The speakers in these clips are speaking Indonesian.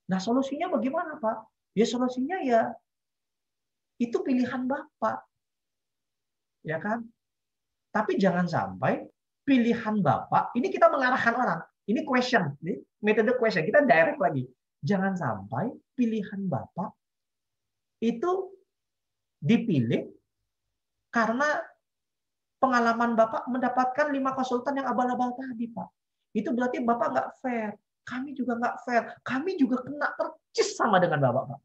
Nah, solusinya bagaimana, Pak? Ya solusinya ya itu pilihan Bapak, ya kan? Tapi jangan sampai pilihan Bapak, ini kita mengarahkan orang. Ini question, ini metode question, kita direct lagi. Jangan sampai pilihan Bapak itu dipilih karena pengalaman Bapak mendapatkan 5 konsultan yang abal-abal tadi, Pak. Itu berarti Bapak nggak fair. Kami juga nggak fair. Kami juga kena percis sama dengan Bapak, Pak.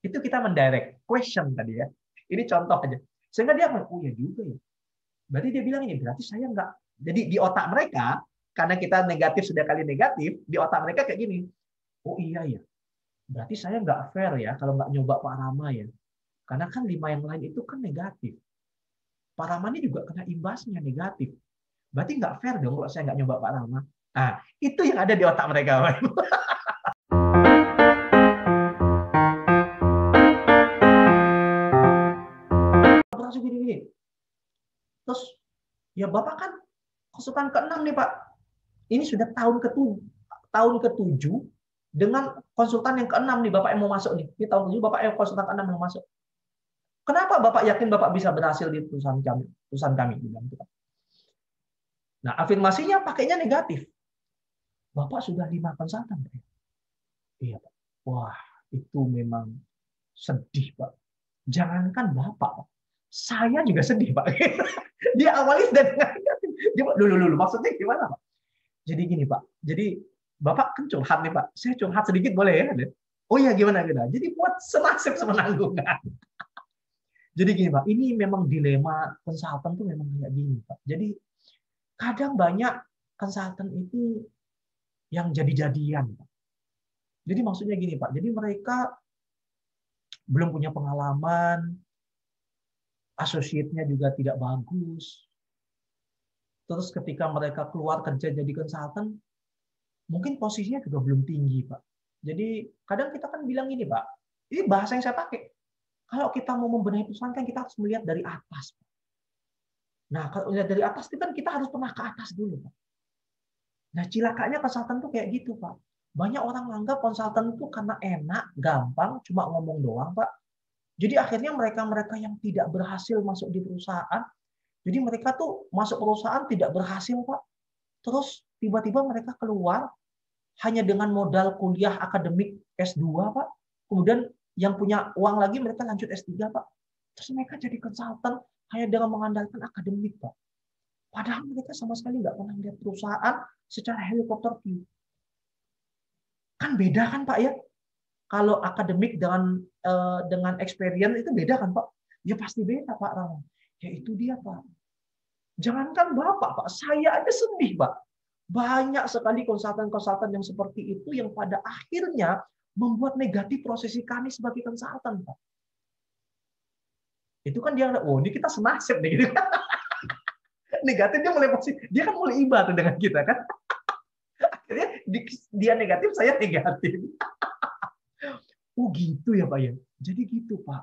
Itu kita mendirect question tadi ya. Ini contoh aja. Sehingga dia oh ya juga ya. Berarti dia bilang ini berarti saya nggak. Jadi di otak mereka karena kita negatif sudah kali negatif, di otak mereka kayak gini. Oh iya ya. Berarti saya nggak fair ya kalau nggak nyoba Pak Rama ya. Karena kan 5 yang lain itu kan negatif. Pak Rama ini juga kena imbasnya negatif. Berarti nggak fair dong kalau saya nggak nyoba Pak Rama. Nah, itu yang ada di otak mereka. Terus, ya Bapak kan konsultan ke-6 nih Pak. Ini sudah tahun ke-7 dengan konsultan yang ke-6 nih Bapak yang mau masuk nih. Ini tahun ke-7 Bapak yang konsultan ke-6 yang mau masuk. Kenapa Bapak yakin Bapak bisa berhasil di perusahaan kami? Nah, afirmasinya pakainya negatif. Bapak sudah 5 konsultan. Iya, Pak. Wah, itu memang sedih, Pak. Jangankan Bapak, Pak. Saya juga sedih, Pak. Dia awalnya sudah dengan negatif. Dia, dulu, maksudnya gimana, Pak? Jadi gini, Pak. Jadi, Bapak kan curhat nih, Pak. Saya curhat sedikit boleh ya? Oh iya, gimana? Jadi buat senasib semenanggung. Jadi gini, Pak. Ini memang dilema konsultan tuh memang kayak gini, Pak. Jadi, kadang banyak konsultan itu yang jadi-jadian, Pak. Jadi maksudnya gini, Pak. Jadi mereka belum punya pengalaman, asosiatnya juga tidak bagus. Terus ketika mereka keluar kerja jadi konsultan, mungkin posisinya juga belum tinggi, Pak. Jadi kadang kita kan bilang ini, Pak. Ini bahasa yang saya pakai. Kalau kita mau membenahi perusahaan kan kita harus melihat dari atas. Nah, kalau melihat dari atas itu kan kita harus pernah ke atas dulu, Pak. Nah, cilakanya konsultan tuh kayak gitu, Pak. Banyak orang menganggap konsultan itu karena enak, gampang, cuma ngomong doang, Pak. Jadi akhirnya mereka-mereka yang tidak berhasil masuk di perusahaan, jadi mereka tuh masuk perusahaan tidak berhasil, Pak. Terus tiba-tiba mereka keluar hanya dengan modal kuliah akademik S2, Pak. Kemudian yang punya uang lagi mereka lanjut S3, Pak. Terus mereka jadi konsultan hanya dengan mengandalkan akademik, Pak. Padahal mereka sama sekali nggak pernah melihat perusahaan secara helikopter view. Kan beda kan, Pak ya? Kalau akademik dengan experience itu beda kan, Pak? Ya pasti beda, Pak Rama. Ya itu dia, Pak. Jangankan Bapak, Pak. Saya aja sedih, Pak. Banyak sekali konsultan-konsultan yang seperti itu yang pada akhirnya membuat negatif prosesi kami sebagai konsultan, Pak. Itu kan dia, oh ini kita senasib nih, gitu. Negatif dia mulai positif, dia kan mulai iba tuh dengan kita kan. Akhirnya dia negatif, saya negatif. Oh gitu ya Pak ya. Jadi gitu Pak.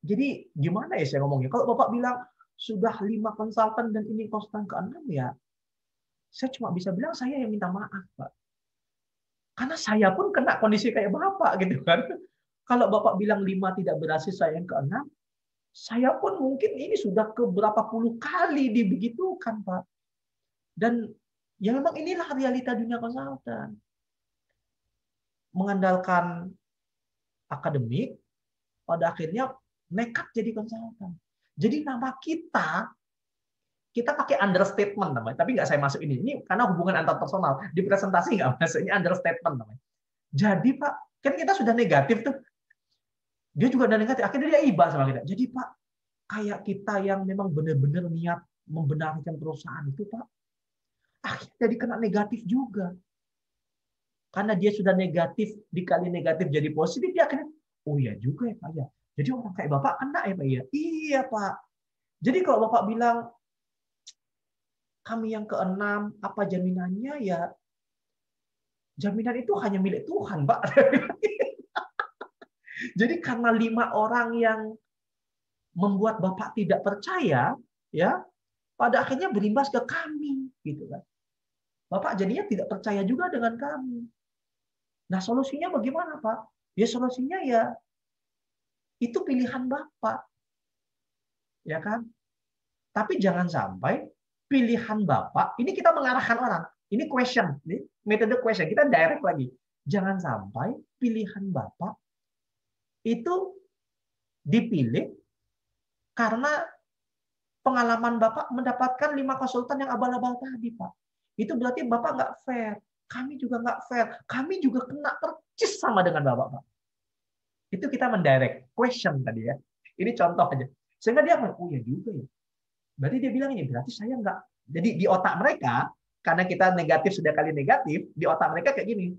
Jadi gimana ya saya ngomongnya? Kalau Bapak bilang sudah 5 konsultan dan ini konsultan ke-6 ya, saya cuma bisa bilang saya yang minta maaf Pak. Karena saya pun kena kondisi kayak Bapak gitu kan. Kalau Bapak bilang 5 tidak berhasil, saya yang ke-6, saya pun mungkin ini sudah ke berapa puluh kali dibegitukan Pak. Dan ya memang inilah realita dunia konsultan. Mengandalkan akademik, pada akhirnya nekat jadi konsultan. Jadi nama kita pakai understatement namanya, tapi nggak saya masuk ini. Ini karena hubungan antar personal. Di presentasi nggak masuk, ini understatement namanya. Jadi Pak, kan kita sudah negatif tuh. Dia juga udah negatif, akhirnya dia iba sama kita. Jadi Pak, kayak kita yang memang benar-benar niat membenarkan perusahaan itu Pak, akhirnya jadi kena negatif juga. Karena dia sudah negatif, dikali negatif jadi positif, dia akhirnya, oh iya juga ya Pak ya. Jadi orang kayak Bapak kena ya Pak ya? Iya Pak. Jadi kalau Bapak bilang, kami yang ke-6, apa jaminannya ya? Jaminan itu hanya milik Tuhan Pak. Jadi karena 5 orang yang membuat Bapak tidak percaya, ya, pada akhirnya berimbas ke kami, gitu kan. Bapak jadinya tidak percaya juga dengan kami. Nah, solusinya bagaimana, Pak? Ya solusinya ya itu pilihan Bapak, ya kan? Tapi jangan sampai pilihan Bapak, ini kita mengarahkan orang. Ini question, ini metode question, kita direct lagi. Jangan sampai pilihan Bapak itu dipilih karena pengalaman Bapak mendapatkan 5 konsultan yang abal-abal tadi, Pak. Itu berarti Bapak nggak fair. Kami juga nggak fair. Kami juga kena percis sama dengan Bapak, Pak. Itu kita mendirect question tadi ya. Ini contoh aja. Sehingga dia bilang, oh ya juga ya. Berarti dia bilang ini, berarti saya nggak. Jadi di otak mereka, karena kita negatif sudah kali negatif, di otak mereka kayak gini.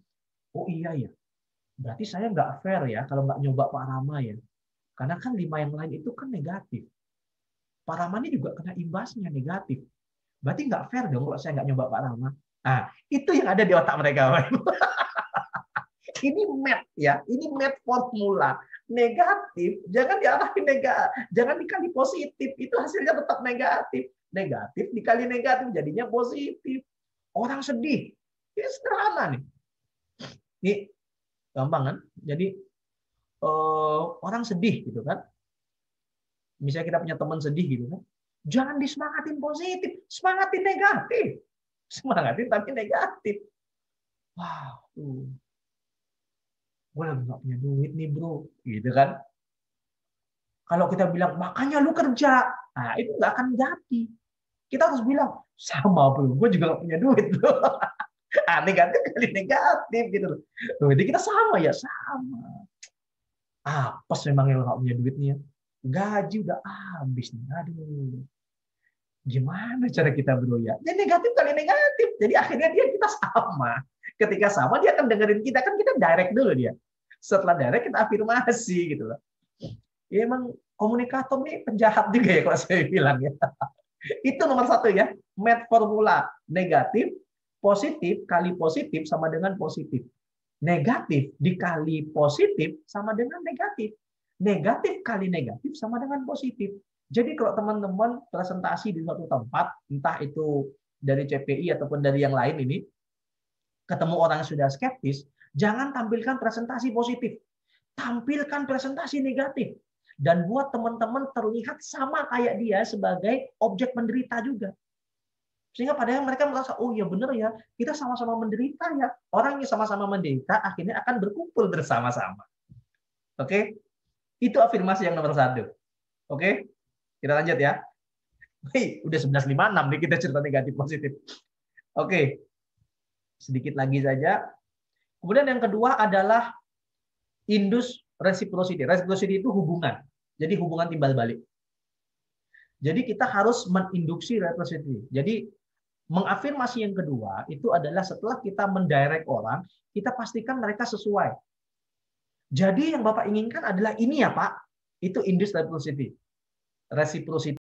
Oh iya ya. Berarti saya nggak fair ya kalau nggak nyoba Pak Rama ya. Karena kan 5 yang lain itu kan negatif. Pak Rama ini juga kena imbasnya negatif. Berarti nggak fair dong kalau saya nggak nyoba Pak Rama. Nah, itu yang ada di otak mereka. Ini math ya, ini math formula. Negatif, jangan diarahin negatif, jangan dikali positif, itu hasilnya tetap negatif. Negatif dikali negatif jadinya positif. Orang sedih, ini sederhana nih. Ini gampang kan? Jadi orang sedih gitu kan. Misalnya kita punya teman sedih gitu kan. Jangan disemangatin positif, semangatin negatif. Semangatin tapi negatif. Wow, gue lagi nggak punya duit nih bro, gitu kan. Kalau kita bilang makanya lu kerja, nah itu nggak akan jadi. Kita harus bilang sama bro, gue juga nggak punya duit bro. Ah, negatif kali negatif gitu loh. Jadi kita sama ya sama. Apes memang yang nggak punya duit nih ya. Gaji udah habis nih, aduh. Gimana cara kita bro ya? Ya negatif kali negatif. Jadi akhirnya kita sama. Ketika sama dia akan dengerin kita, kan kita direct dulu dia. Setelah direct kita afirmasi gitu loh. Ya emang komunikator nih penjahat juga ya kalau saya bilang ya. Itu nomor 1 ya. Math formula negatif, positif kali positif sama dengan positif. Negatif dikali positif sama dengan negatif. Negatif kali negatif sama dengan positif. Jadi kalau teman-teman presentasi di suatu tempat, entah itu dari CPI ataupun dari yang lain ini, ketemu orang yang sudah skeptis, jangan tampilkan presentasi positif. Tampilkan presentasi negatif. Dan buat teman-teman terlihat sama kayak dia sebagai objek menderita juga. Sehingga padahal mereka merasa, oh iya benar ya, kita sama-sama menderita ya. Orang yang sama-sama menderita akhirnya akan berkumpul bersama-sama. Oke? Itu afirmasi yang nomor 1. Oke? Kita lanjut ya. Hei, udah 11.56 nih kita cerita negatif positif. Oke. Sedikit lagi saja. Kemudian yang kedua adalah induce reciprocity. Reciprocity itu hubungan. Jadi hubungan timbal balik. Jadi kita harus menginduksi reciprocity. Jadi mengafirmasi yang kedua itu adalah setelah kita mendirect orang, kita pastikan mereka sesuai. Jadi yang Bapak inginkan adalah ini ya Pak. Itu induce reciprocity. Reciprocity